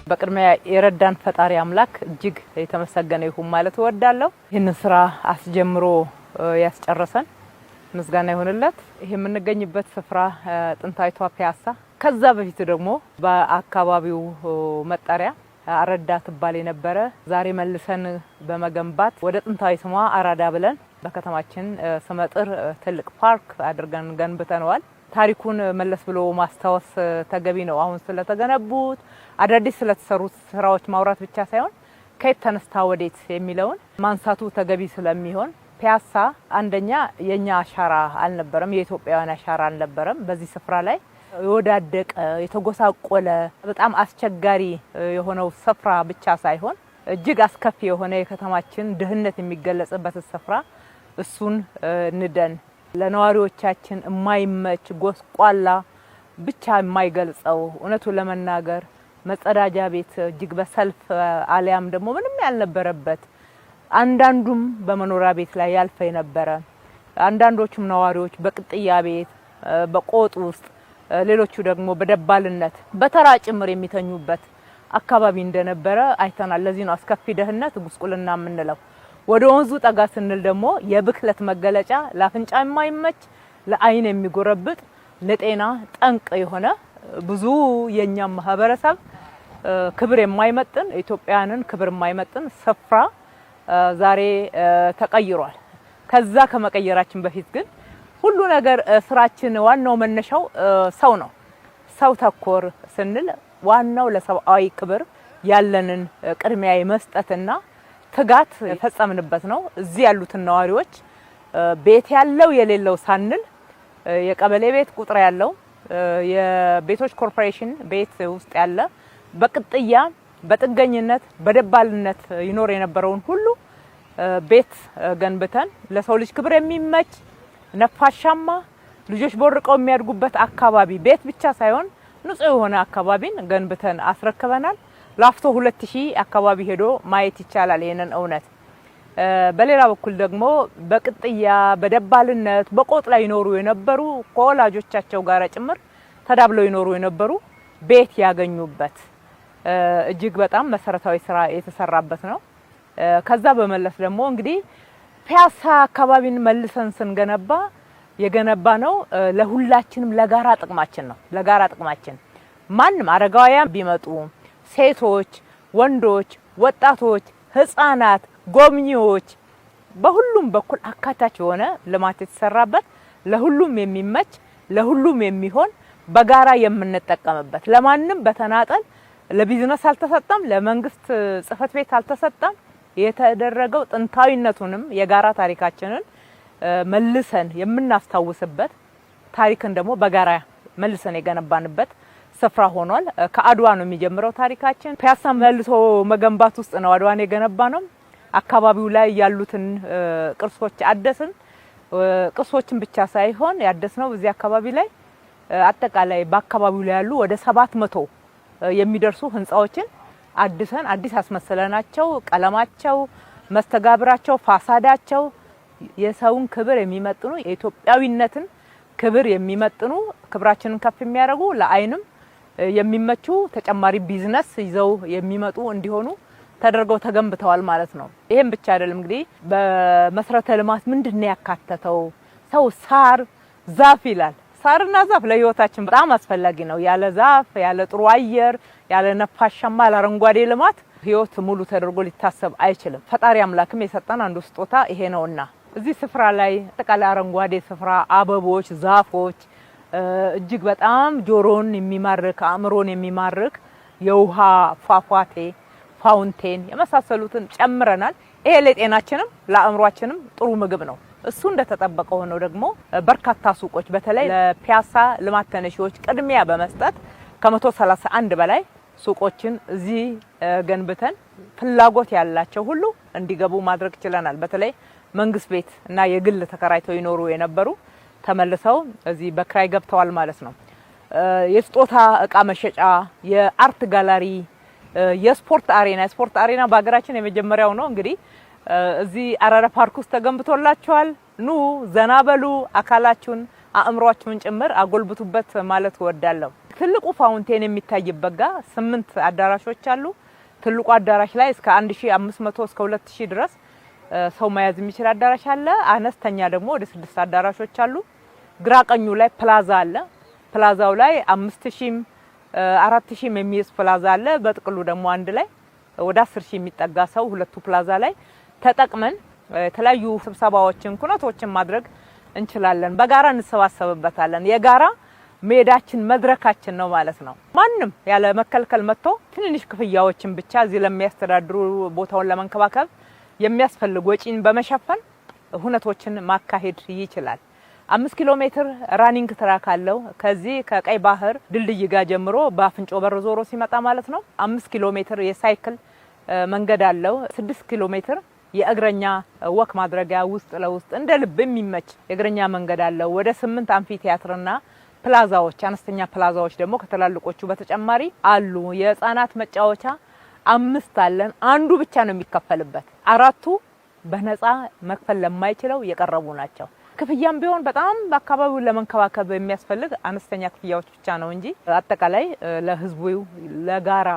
በቅድሚያ የረዳን ፈጣሪ አምላክ እጅግ የተመሰገነ ይሁን ማለት እወዳለሁ። ይህንን ስራ አስጀምሮ ያስጨረሰን ምስጋና ይሁንለት። ይሄ የምንገኝበት ስፍራ ጥንታዊቷ ፒያሳ፣ ከዛ በፊት ደግሞ በአካባቢው መጣሪያ አረዳ ትባል የነበረ ዛሬ መልሰን በመገንባት ወደ ጥንታዊ ስሟ አራዳ ብለን በከተማችን ስመጥር ትልቅ ፓርክ አድርገን ገንብተነዋል። ታሪኩን መለስ ብሎ ማስታወስ ተገቢ ነው። አሁን ስለተገነቡት አዳዲስ ስለተሰሩት ስራዎች ማውራት ብቻ ሳይሆን ከየት ተነስታ ወዴት የሚለውን ማንሳቱ ተገቢ ስለሚሆን ፒያሳ አንደኛ የኛ አሻራ አልነበረም፣ የኢትዮጵያውያን አሻራ አልነበረም። በዚህ ስፍራ ላይ የወዳደቀ የተጎሳቆለ በጣም አስቸጋሪ የሆነው ስፍራ ብቻ ሳይሆን እጅግ አስከፊ የሆነ የከተማችን ድህነት የሚገለጽበት ስፍራ እሱን ንደን ለነዋሪዎቻችን የማይመች ጎስቋላ ብቻ የማይገልጸው እውነቱ ለመናገር መጸዳጃ ቤት እጅግ በሰልፍ አሊያም ደግሞ ምንም ያልነበረበት አንዳንዱም በመኖሪያ ቤት ላይ ያልፈ የነበረ አንዳንዶቹም ነዋሪዎች በቅጥያ ቤት በቆጥ ውስጥ ሌሎቹ ደግሞ በደባልነት በተራ ጭምር የሚተኙበት አካባቢ እንደነበረ አይተናል። ለዚህ ነው አስከፊ ደህንነት ጉስቁልና የምንለው። ወደ ወንዙ ጠጋ ስንል ደግሞ የብክለት መገለጫ ለአፍንጫ የማይመች ለአይን የሚጎረብጥ ለጤና ጠንቅ የሆነ ብዙ የኛም ማህበረሰብ ክብር የማይመጥን ኢትዮጵያውያንን ክብር የማይመጥን ስፍራ ዛሬ ተቀይሯል። ከዛ ከመቀየራችን በፊት ግን ሁሉ ነገር ስራችን ዋናው መነሻው ሰው ነው። ሰው ተኮር ስንል ዋናው ለሰብአዊ ክብር ያለንን ቅድሚያ የመስጠትና ትጋት ፈጸምንበት ነው። እዚህ ያሉትን ነዋሪዎች ቤት ያለው የሌለው ሳንል የቀበሌ ቤት ቁጥር ያለው የቤቶች ኮርፖሬሽን ቤት ውስጥ ያለ በቅጥያ በጥገኝነት በደባልነት ይኖር የነበረውን ሁሉ ቤት ገንብተን ለሰው ልጅ ክብር የሚመች ነፋሻማ ልጆች ቦርቀው የሚያድጉበት አካባቢ ቤት ብቻ ሳይሆን ንጹህ የሆነ አካባቢን ገንብተን አስረክበናል። ላፍቶ 2000 አካባቢ ሄዶ ማየት ይቻላል ይሄንን እውነት። በሌላ በኩል ደግሞ በቅጥያ በደባልነት በቆጥ ላይ ይኖሩ የነበሩ ከወላጆቻቸው ጋር ጭምር ተዳብለው ይኖሩ የነበሩ ቤት ያገኙበት እጅግ በጣም መሰረታዊ ስራ የተሰራበት ነው። ከዛ በመለስ ደግሞ እንግዲህ ፒያሳ አካባቢን መልሰን ስንገነባ የገነባ ነው ለሁላችንም ለጋራ ጥቅማችን ነው። ለጋራ ጥቅማችን ማንም አረጋውያን ቢመጡ ሴቶች፣ ወንዶች፣ ወጣቶች፣ ህፃናት፣ ጎብኚዎች በሁሉም በኩል አካታች የሆነ ልማት የተሰራበት ለሁሉም የሚመች ለሁሉም የሚሆን በጋራ የምንጠቀምበት ለማንም በተናጠል ለቢዝነስ አልተሰጠም፣ ለመንግስት ጽህፈት ቤት አልተሰጠም። የተደረገው ጥንታዊነቱንም የጋራ ታሪካችንን መልሰን የምናስታውስበት ታሪክን ደግሞ በጋራ መልሰን የገነባንበት ስፍራ ሆኗል። ከአድዋ ነው የሚጀምረው ታሪካችን። ፒያሳ መልሶ መገንባት ውስጥ ነው አድዋን የገነባ ነው። አካባቢው ላይ ያሉትን ቅርሶች አደስን። ቅርሶችን ብቻ ሳይሆን ያደስነው በዚህ አካባቢ ላይ አጠቃላይ በአካባቢው ላይ ያሉ ወደ 700 የሚደርሱ ህንጻዎችን አድሰን አዲስ አስመሰለናቸው። ቀለማቸው፣ መስተጋብራቸው፣ ፋሳዳቸው የሰውን ክብር የሚመጥኑ የኢትዮጵያዊነትን ክብር የሚመጥኑ ክብራችንን ከፍ የሚያደርጉ ለአይንም የሚመቹ ተጨማሪ ቢዝነስ ይዘው የሚመጡ እንዲሆኑ ተደርገው ተገንብተዋል ማለት ነው። ይሄን ብቻ አይደለም እንግዲህ በመሰረተ ልማት ምንድነው ያካተተው? ሰው ሳር ዛፍ ይላል። ሳርና ዛፍ ለህይወታችን በጣም አስፈላጊ ነው። ያለ ዛፍ ያለ ጥሩ አየር ያለ ነፋሻማ አረንጓዴ ልማት ህይወት ሙሉ ተደርጎ ሊታሰብ አይችልም። ፈጣሪ አምላክም የሰጠን አንዱ ስጦታ ይሄ ነውና እዚህ ስፍራ ላይ አጠቃላይ አረንጓዴ ስፍራ አበቦች፣ ዛፎች እጅግ በጣም ጆሮን የሚማርክ አእምሮን የሚማርክ የውሃ ፏፏቴ ፋውንቴን የመሳሰሉትን ጨምረናል። ይሄ ለጤናችንም ለአእምሮአችንም ጥሩ ምግብ ነው። እሱ እንደተጠበቀ ሆኖ ደግሞ በርካታ ሱቆች በተለይ ለፒያሳ ልማት ተነሺዎች ቅድሚያ በመስጠት ከ131 በላይ ሱቆችን እዚህ ገንብተን ፍላጎት ያላቸው ሁሉ እንዲገቡ ማድረግ ችለናል። በተለይ መንግስት ቤት እና የግል ተከራይተው ይኖሩ የነበሩ ተመልሰው እዚህ በክራይ ገብተዋል ማለት ነው። የስጦታ እቃ መሸጫ፣ የአርት ጋላሪ፣ የስፖርት አሬና በሀገራችን የመጀመሪያው ነው። እንግዲህ እዚህ አራዳ ፓርክ ውስጥ ተገንብቶላችኋል። ኑ ዘና በሉ፣ አካላችሁን አእምሯችሁን ጭምር አጎልብቱበት ማለት እወዳለሁ። ትልቁ ፋውንቴን የሚታይበት ጋር 8 አዳራሾች አሉ። ትልቁ አዳራሽ ላይ እስከ 1500 እስከ 2000 ድረስ ሰው መያዝ የሚችል አዳራሽ አለ። አነስተኛ ደግሞ ወደ 6 አዳራሾች አሉ። ግራ ቀኙ ላይ ፕላዛ አለ። ፕላዛው ላይ 5000 4000 የሚይዝ ፕላዛ አለ። በጥቅሉ ደግሞ አንድ ላይ ወደ 10000 የሚጠጋ ሰው ሁለቱ ፕላዛ ላይ ተጠቅመን የተለያዩ ስብሰባዎችን ኩነቶችን ማድረግ እንችላለን። በጋራ እንሰባሰብበታለን። የጋራ ሜዳችን መድረካችን ነው ማለት ነው። ማንም ያለ መከልከል መጥቶ ትንንሽ ክፍያዎችን ብቻ እዚህ ለሚያስተዳድሩ ቦታውን ለመንከባከብ የሚያስፈልግ ወጪን በመሸፈን ሁነቶችን ማካሄድ ይችላል። 5 ኪሎ ሜትር ራኒንግ ትራክ አለው። ከዚህ ከቀይ ባህር ድልድይ ጋር ጀምሮ በአፍንጮ በር ዞሮ ሲመጣ ማለት ነው። 5 ኪሎ ሜትር የሳይክል መንገድ አለው። 6 ኪሎ ሜትር የእግረኛ ወክ ማድረጊያ ውስጥ ለውስጥ እንደ ልብ የሚመች የእግረኛ መንገድ አለው። ወደ 8 አምፊ ቲያትርና ፕላዛዎች አነስተኛ ፕላዛዎች ደግሞ ከተላልቆቹ በተጨማሪ አሉ። የህፃናት መጫወቻ 5 አለን። አንዱ ብቻ ነው የሚከፈልበት። 4ቱ በነፃ መክፈል ለማይችለው የቀረቡ ናቸው። ክፍያም ቢሆን በጣም በአካባቢው ለመንከባከብ የሚያስፈልግ አነስተኛ ክፍያዎች ብቻ ነው እንጂ አጠቃላይ ለህዝቡ ለጋራ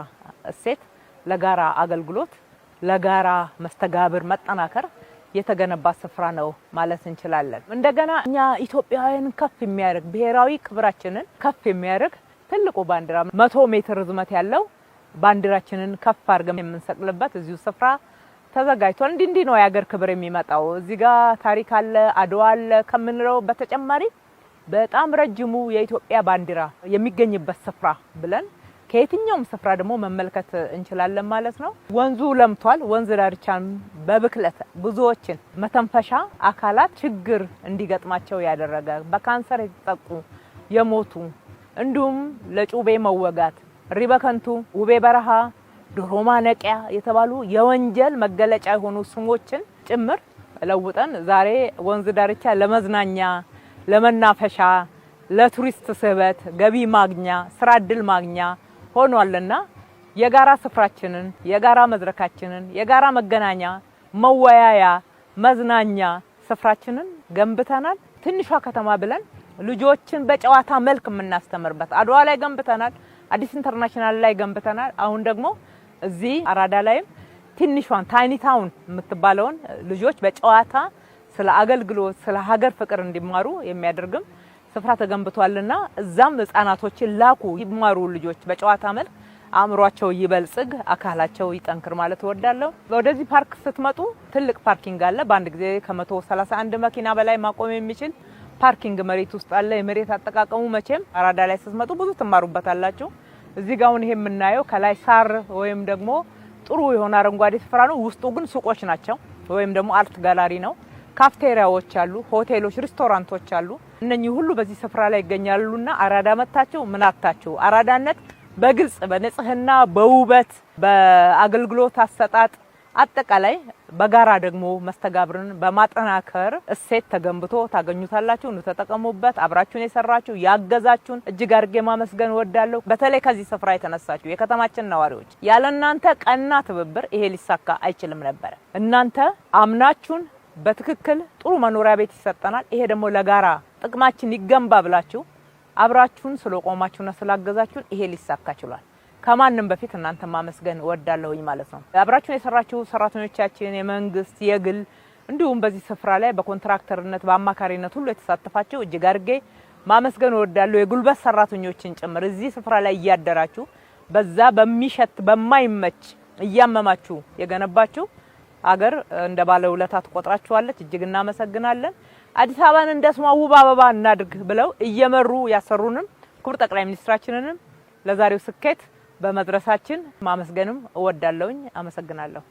እሴት፣ ለጋራ አገልግሎት፣ ለጋራ መስተጋብር መጠናከር የተገነባ ስፍራ ነው ማለት እንችላለን። እንደገና እኛ ኢትዮጵያውያን ከፍ የሚያደርግ ብሔራዊ ክብራችንን ከፍ የሚያደርግ ትልቁ ባንዲራ 100 ሜትር ርዝመት ያለው ባንዲራችንን ከፍ አድርገን የምንሰቅልበት እዚሁ ስፍራ ተዘጋጅቷል። እንዲህ ነው የሀገር ክብር የሚመጣው። እዚህ ጋር ታሪክ አለ፣ አድዋ አለ ከምንለው በተጨማሪ በጣም ረጅሙ የኢትዮጵያ ባንዲራ የሚገኝበት ስፍራ ብለን ከየትኛውም ስፍራ ደግሞ መመልከት እንችላለን ማለት ነው። ወንዙ ለምቷል። ወንዝ ዳርቻን በብክለት ብዙዎችን መተንፈሻ አካላት ችግር እንዲገጥማቸው ያደረገ በካንሰር የተጠቁ የሞቱ እንዲሁም ለጩቤ መወጋት ሪበከንቱ ውቤ በረሃ ዶሮ ማነቂያ የተባሉ የወንጀል መገለጫ የሆኑ ስሞችን ጭምር ለውጠን ዛሬ ወንዝ ዳርቻ ለመዝናኛ፣ ለመናፈሻ፣ ለቱሪስት ስህበት፣ ገቢ ማግኛ፣ ስራ እድል ማግኛ ሆኗልና የጋራ ስፍራችንን፣ የጋራ መድረካችንን፣ የጋራ መገናኛ፣ መወያያ፣ መዝናኛ ስፍራችንን ገንብተናል። ትንሿ ከተማ ብለን ልጆችን በጨዋታ መልክ የምናስተምርበት አድዋ ላይ ገንብተናል። አዲስ ኢንተርናሽናል ላይ ገንብተናል። አሁን ደግሞ እዚህ አራዳ ላይም ትንሿን ታይኒ ታውን የምትባለውን ልጆች በጨዋታ ስለ አገልግሎት ስለ ሀገር ፍቅር እንዲማሩ የሚያደርግም ስፍራ ተገንብቷልና እዛም ህፃናቶችን ላኩ ይማሩ ልጆች በጨዋታ መልክ አእምሯቸው ይበልጽግ አካላቸው ይጠንክር ማለት እወዳለሁ። ወደዚህ ፓርክ ስትመጡ ትልቅ ፓርኪንግ አለ። በአንድ ጊዜ ከ131 መኪና በላይ ማቆም የሚችል ፓርኪንግ መሬት ውስጥ አለ። የመሬት አጠቃቀሙ መቼም አራዳ ላይ ስትመጡ ብዙ ትማሩበታላችሁ። እዚህ ጋር አሁን ይሄ የምናየው ከላይ ሳር ወይም ደግሞ ጥሩ የሆነ አረንጓዴ ስፍራ ነው። ውስጡ ግን ሱቆች ናቸው ወይም ደግሞ አርት ጋላሪ ነው። ካፍቴሪያዎች አሉ፣ ሆቴሎች፣ ሬስቶራንቶች አሉ። እነኚህ ሁሉ በዚህ ስፍራ ላይ ይገኛሉና አራዳ መጣችሁ ምን አጣችሁ? አራዳነት በግልጽ በንጽህና በውበት በአገልግሎት አሰጣጥ አጠቃላይ በጋራ ደግሞ መስተጋብርን በማጠናከር እሴት ተገንብቶ ታገኙታላችሁ። ነው ተጠቀሙበት። አብራችሁን የሰራችሁ ያገዛችሁን እጅግ አድርጌ ማመስገን ወዳለሁ። በተለይ ከዚህ ስፍራ የተነሳችሁ የከተማችን ነዋሪዎች ያለናንተ ቀና ትብብር ይሄ ሊሳካ አይችልም ነበር። እናንተ አምናችሁን በትክክል ጥሩ መኖሪያ ቤት ይሰጠናል፣ ይሄ ደግሞ ለጋራ ጥቅማችን ይገንባ ብላችሁ አብራችሁን ስለቆማችሁና ስላገዛችሁን ይሄ ሊሳካ ችሏል። ከማንም በፊት እናንተ ማመስገን ወዳለሁኝ ማለት ነው። አብራችሁን የሰራችሁ ሰራተኞቻችን የመንግስት የግል እንዲሁም በዚህ ስፍራ ላይ በኮንትራክተርነት በአማካሪነት ሁሉ የተሳተፋችሁ እጅግ አድርጌ ማመስገን ወዳለሁ። የጉልበት ሰራተኞችን ጭምር እዚህ ስፍራ ላይ እያደራችሁ በዛ በሚሸት በማይመች እያመማችሁ የገነባችሁ አገር እንደ ባለውለታ ተቆጥራችኋለች። እጅግ እናመሰግናለን። አዲስ አበባን እንደ ስሟ ውብ አበባ እናድርግ ብለው እየመሩ ያሰሩንም ክቡር ጠቅላይ ሚኒስትራችንንም ለዛሬው ስኬት በመድረሳችን ማመስገንም እወዳለሁኝ። አመሰግናለሁ።